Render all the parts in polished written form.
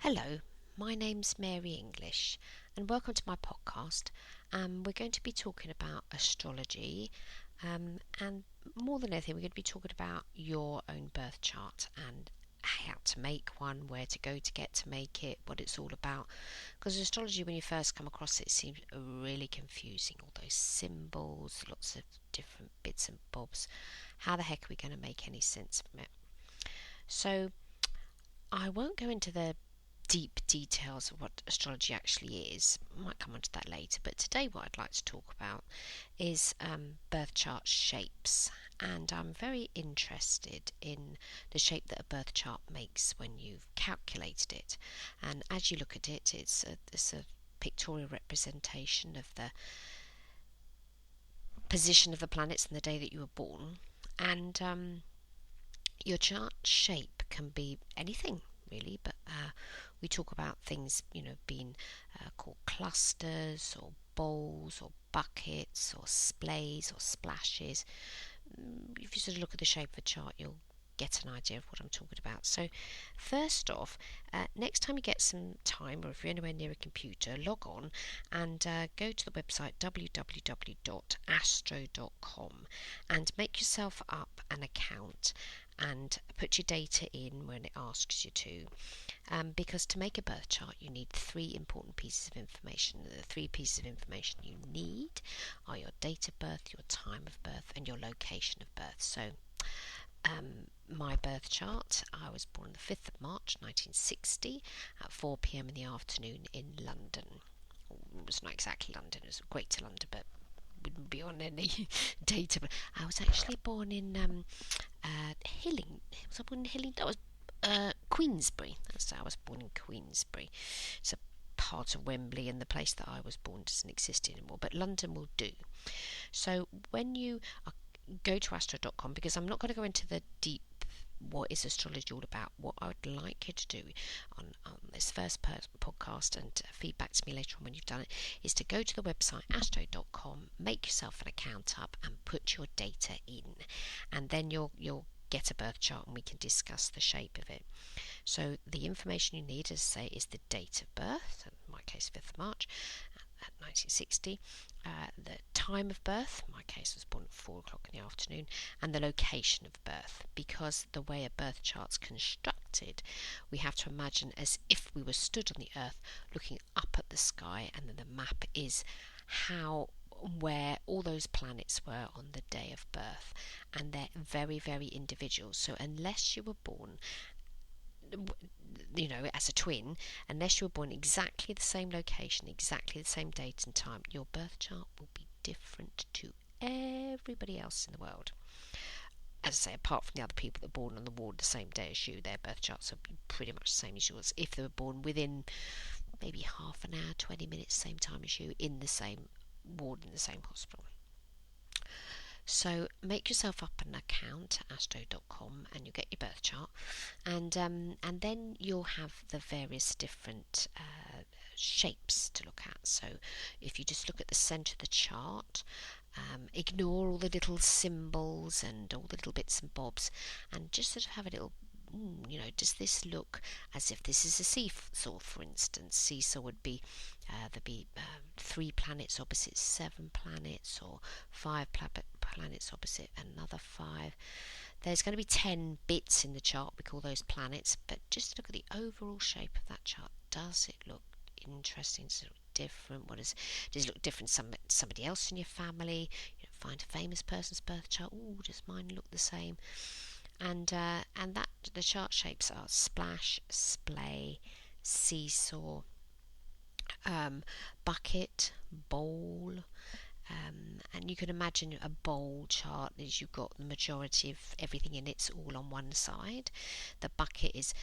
Hello, my name's Mary English, and welcome to my podcast. We're going to be talking about astrology, and more than anything, we're going to be talking about your own birth chart and how to make one, where to go to get to make it, what it's all about. Because astrology, when you first come across it, seems really confusing. All those symbols, lots of different bits and bobs. How the heck are we going to make any sense from it? So, I won't go into the deep details of what astrology actually is. I might come on to that later, but today what I'd like to talk about is birth chart shapes, and I'm very interested in the shape that a birth chart makes when you've calculated it. And as you look at it, it's a pictorial representation of the position of the planets and the day that you were born, and your chart shape can be anything really, but we talk about things, being called clusters or bowls or buckets or splays or splashes. If you sort of look at the shape of a chart, you'll get an idea of what I'm talking about. So first off, next time you get some time, or if you're anywhere near a computer, log on and go to the website www.astro.com and make yourself up an account and put your data in when it asks you to, because to make a birth chart you need three important pieces of information. The three pieces of information you need are your date of birth, your time of birth, and your location of birth. So my birth chart, I was born the 5th of March 1960 at 4 p.m. in the afternoon in London. It was not exactly London, it was Greater London, but wouldn't be on any data. I was actually born in Hilling. Was I born in Hilling? That was Queensbury. That's how I was born in Queensbury. It's a part of Wembley, and the place that I was born doesn't exist anymore, but London will do. So when you go to astro.com, because I'm not going to go into the deep what is astrology all about. What I would like you to do on this first podcast, and feedback to me later on when you've done it, is to go to the website astro.com, make yourself an account up and put your data in, and then you'll get a birth chart and we can discuss the shape of it. So the information you need, as I say, is the date of birth, in my case 5th of March at 1960, the time of birth, in my case was born at 4 o'clock in the afternoon, and the location of birth, because the way a birth chart's constructed, we have to imagine as if we were stood on the earth looking up at the sky, and then the map is where all those planets were on the day of birth, and they're very, very individual. So unless you were born as a twin, unless you were born exactly the same location, exactly the same date and time, your birth chart will be different to everybody else in the world. As I say, apart from the other people that are born on the ward the same day as you, their birth charts will be pretty much the same as yours. If they were born within maybe half an hour, 20 minutes, same time as you, in the same ward, in the same hospital. So make yourself up an account at astro.com and you'll get your birth chart, and then you'll have the various different shapes to look at. So if you just look at the centre of the chart, ignore all the little symbols and all the little bits and bobs, and just sort of have a little, does this look as if this is a seesaw, for instance? Seesaw would be, there'd be 3 planets opposite 7 planets, or 5 planets opposite another 5. There's going to be 10 bits in the chart, we call those planets, but just look at the overall shape of that chart. Does it look interesting? Does it look different? Does it look different to somebody else in your family? Find a famous person's birth chart. Does mine look the same? And that the chart shapes are splash, splay, seesaw, bucket, bowl, and you can imagine a bowl chart is you've got the majority of everything in it's all on one side. The bucket is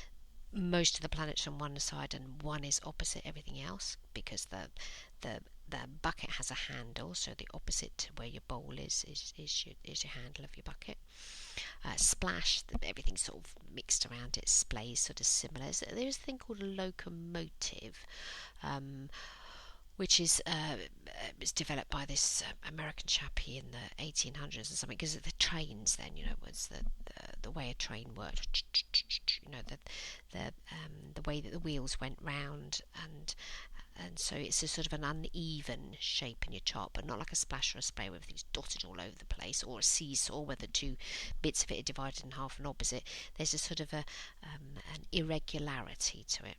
most of the planets on one side, and one is opposite everything else, because the bucket has a handle, so the opposite to where your bowl is your handle of your bucket. Splash, everything's sort of mixed around it. Splay is sort of similar. So there's a thing called a locomotive, which is was developed by this American chappie in the 1800s or something, because the trains then, was the way a train worked. The way that the wheels went round, and so it's a sort of an uneven shape in your chart, but not like a splash or a spray where everything's dotted all over the place, or a seesaw where the two bits of it are divided in half and opposite. There's a sort of an irregularity to it.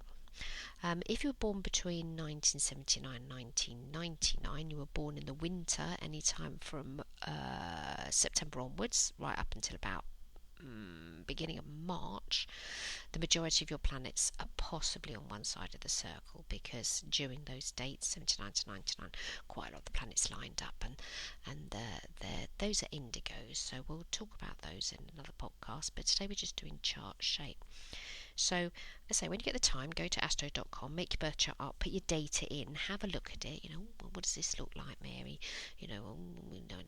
If you were born between 1979 and 1999, you were born in the winter, any time from September onwards, right up until about beginning of March, the majority of your planets are possibly on one side of the circle, because during those dates, 79 to 99, quite a lot of the planets lined up, and those are indigos, so we'll talk about those in another podcast, but today we're just doing chart shape. So, I say, when you get the time, go to astro.com, make your birth chart up, put your data in, have a look at it. What does this look like, Mary? It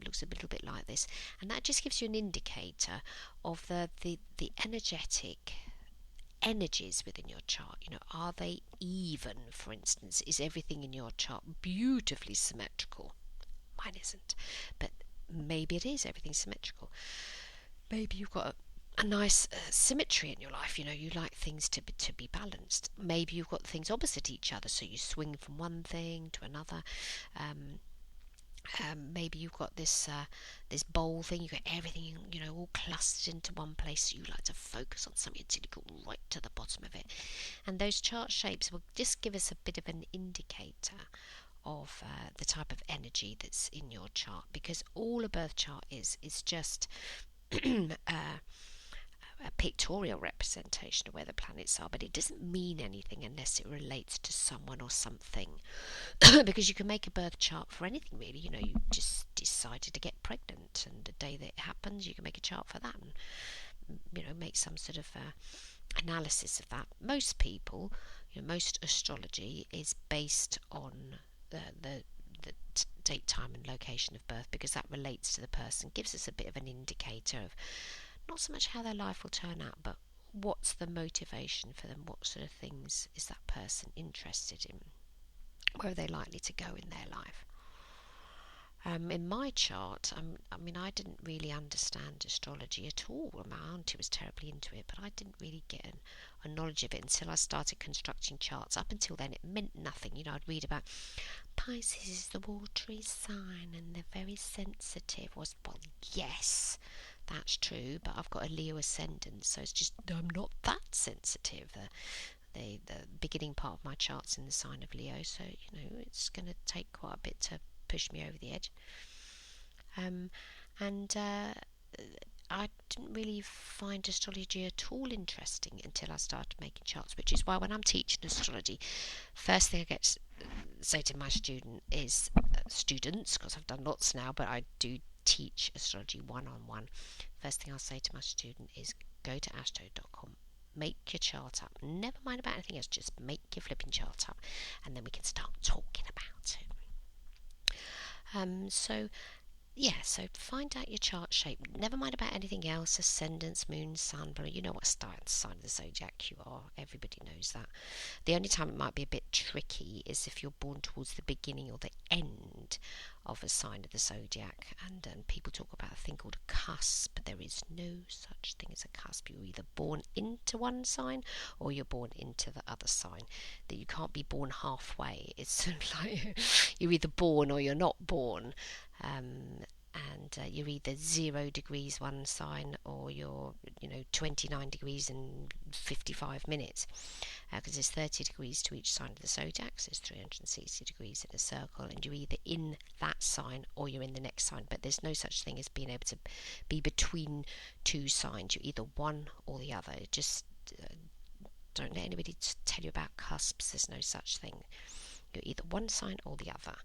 looks a little bit like this, and that just gives you an indicator of the energetic energies within your chart. Are they even? For instance, is everything in your chart beautifully symmetrical? Mine isn't, but maybe it is. Everything's symmetrical. Maybe you've got a nice symmetry in your life. You like things to be balanced. Maybe you've got things opposite each other, so you swing from one thing to another. Maybe you've got this bowl thing. You've got everything all clustered into one place, so you like to focus on something until you go right to the bottom of it. And those chart shapes will just give us a bit of an indicator of the type of energy that's in your chart, because all a birth chart is just a pictorial representation of where the planets are, but it doesn't mean anything unless it relates to someone or something. Because you can make a birth chart for anything, really. You just decided to get pregnant, and the day that it happens, you can make a chart for that, and make some sort of analysis of that. Most people, most astrology is based on the date, time and location of birth, because that relates to the person, gives us a bit of an indicator of not so much how their life will turn out, but what's the motivation for them, what sort of things is that person interested in, where are they likely to go in their life. In my chart, I didn't really understand astrology at all. My auntie was terribly into it, but I didn't really get a knowledge of it until I started constructing charts. Up until then, it meant nothing. I'd read about Pisces is the watery sign and they're very sensitive. Well, yes, that's true, but I've got a Leo ascendant, so it's just I'm not that sensitive. The beginning part of my chart's in the sign of Leo, so it's going to take quite a bit to push me over the edge. I didn't really find astrology at all interesting until I started making charts, which is why when I'm teaching astrology, first thing I get to say to my students, because I've done lots now, but I do teach astrology one-on-one. First thing I'll say to my student is go to astro.com, make your chart up, never mind about anything else, just make your flipping chart up, and then we can start talking about it. So find out your chart shape. Never mind about anything else, ascendants, moon, sun, but you know what sign of the zodiac you are. Everybody knows that. The only time it might be a bit tricky is if you're born towards the beginning or the end of a sign of the zodiac, and people talk about a thing called a cusp. There is no such thing as a cusp. You're either born into one sign or you're born into the other sign. That you can't be born halfway. It's sort of like you're either born or you're not born. And you're either 0 degrees one sign or you're 29 degrees and 55 minutes, because there's 30 degrees to each sign of the zodiac, so there's 360 degrees in a circle, and you're either in that sign or you're in the next sign, but there's no such thing as being able to be between two signs. You're either one or the other. Just don't let anybody tell you about cusps. There's no such thing. You're either one sign or the other.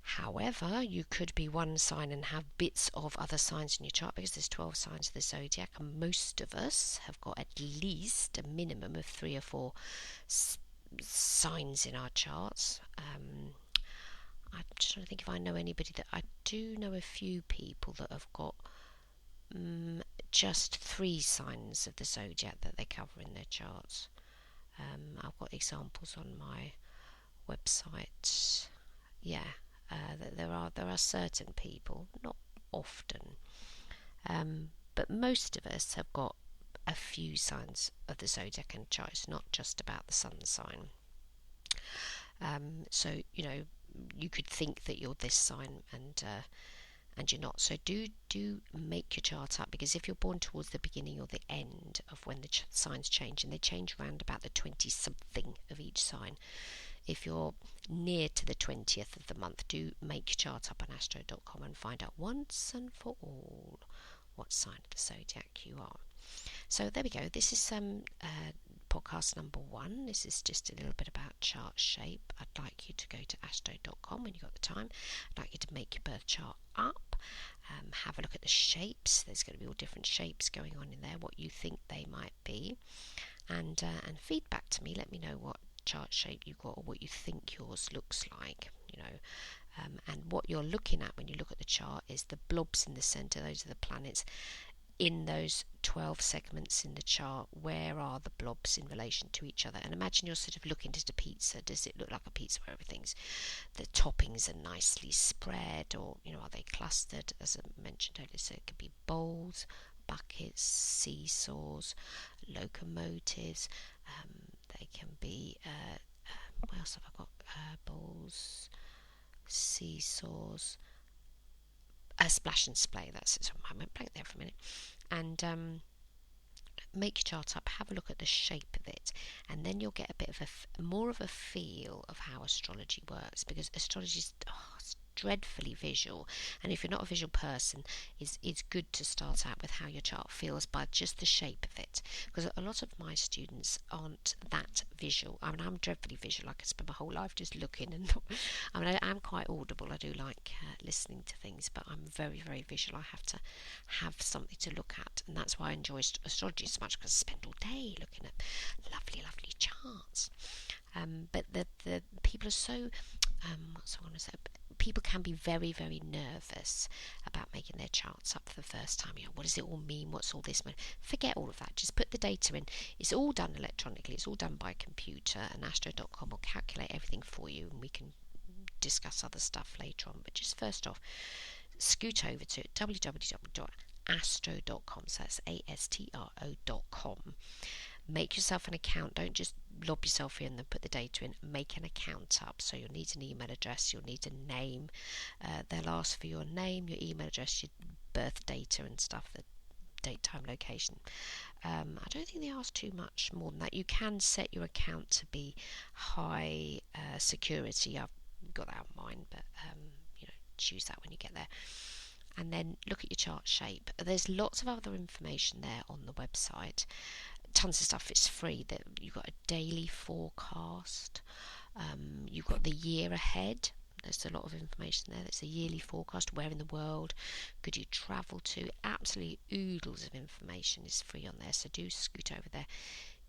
However, you could be one sign and have bits of other signs in your chart, because there's 12 signs of the zodiac, and most of us have got at least a minimum of 3 or 4 signs in our charts. I'm just trying to think if I know anybody that I do know a few people that have got just 3 signs of the zodiac that they cover in their charts. I've got examples on my website. There are certain people, not often, but most of us have got a few signs of the zodiac and chart. It's not just about the sun sign. So you could think that you're this sign and you're not. So do make your chart up, because if you're born towards the beginning or the end of when the signs change, and they change around about the 20 something of each sign, if you're near to the 20th of the month, do make your chart up on astro.com and find out once and for all what sign of the zodiac you are. So there we go. This is podcast number 1. This is just a little bit about chart shape. I'd like you to go to astro.com when you've got the time. I'd like you to make your birth chart up. Have a look at the shapes. There's going to be all different shapes going on in there, what you think they might be, and feedback to me. Let me know what chart shape you got or what you think yours looks like. And what you're looking at when you look at the chart is the blobs in the center. Those are the planets. In those 12 segments in the chart, where are the blobs in relation to each other? And imagine you're sort of looking at a pizza. Does it look like a pizza where the toppings are nicely spread, or are they clustered, as I mentioned earlier? So it could be bowls, buckets, seesaws, locomotives. They can be what else have I got? Bowls, seesaws, splash and splay. That's it. I went blank there for a minute. And make your chart up, have a look at the shape of it, and then you'll get a bit of more of a feel of how astrology works, because astrology is dreadfully visual, and if you're not a visual person, it's good to start out with how your chart feels by just the shape of it, because a lot of my students aren't that visual. I mean, I'm dreadfully visual. I could spend my whole life just looking, and I am quite audible. I do like listening to things, but I'm very, very visual. I have to have something to look at, and that's why I enjoy astrology so much, because I spend all day looking at lovely charts. But the people are so what's I want to say? People can be very, very nervous about making their charts up for the first time. What does it all mean? What's all this? Forget all of that. Just put the data in. It's all done electronically. It's all done by computer, and astro.com will calculate everything for you, and we can discuss other stuff later on. But just first off, scoot over to www.astro.com. So that's astro.com. Make yourself an account. Don't just lob yourself in and put the data in. Make an account up. So you'll need an email address, you'll need a name. They'll ask for your name, your email address, your birth data and stuff, the date, time, location. I don't think they ask too much more than that. You can set your account to be high security. I've got that on mine, but choose that when you get there. And then look at your chart shape. There's lots of other information there on the website. Tons of stuff. It's free. That you've got a daily forecast. You've got the year ahead. There's a lot of information there. There's a yearly forecast. Where in the world could you travel to? Absolutely oodles of information is free on there. So do scoot over there,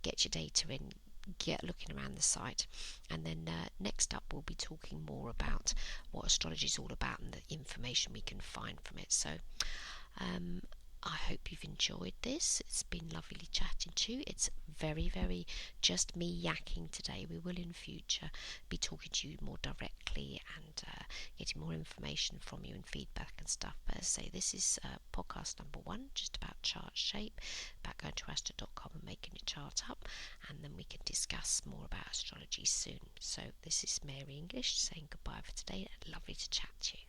get your data in, get looking around the site, and then next up we'll be talking more about what astrology is all about and the information we can find from it. So I hope you've enjoyed this. It's been lovely chatting to you. It's very, very just me yakking today. We will in future be talking to you more directly and getting more information from you and feedback and stuff. But as I say, this is podcast number 1, just about chart shape, about going to astro.com and making your chart up, and then we can discuss more about astrology soon. So this is Mary English saying goodbye for today. Lovely to chat to you.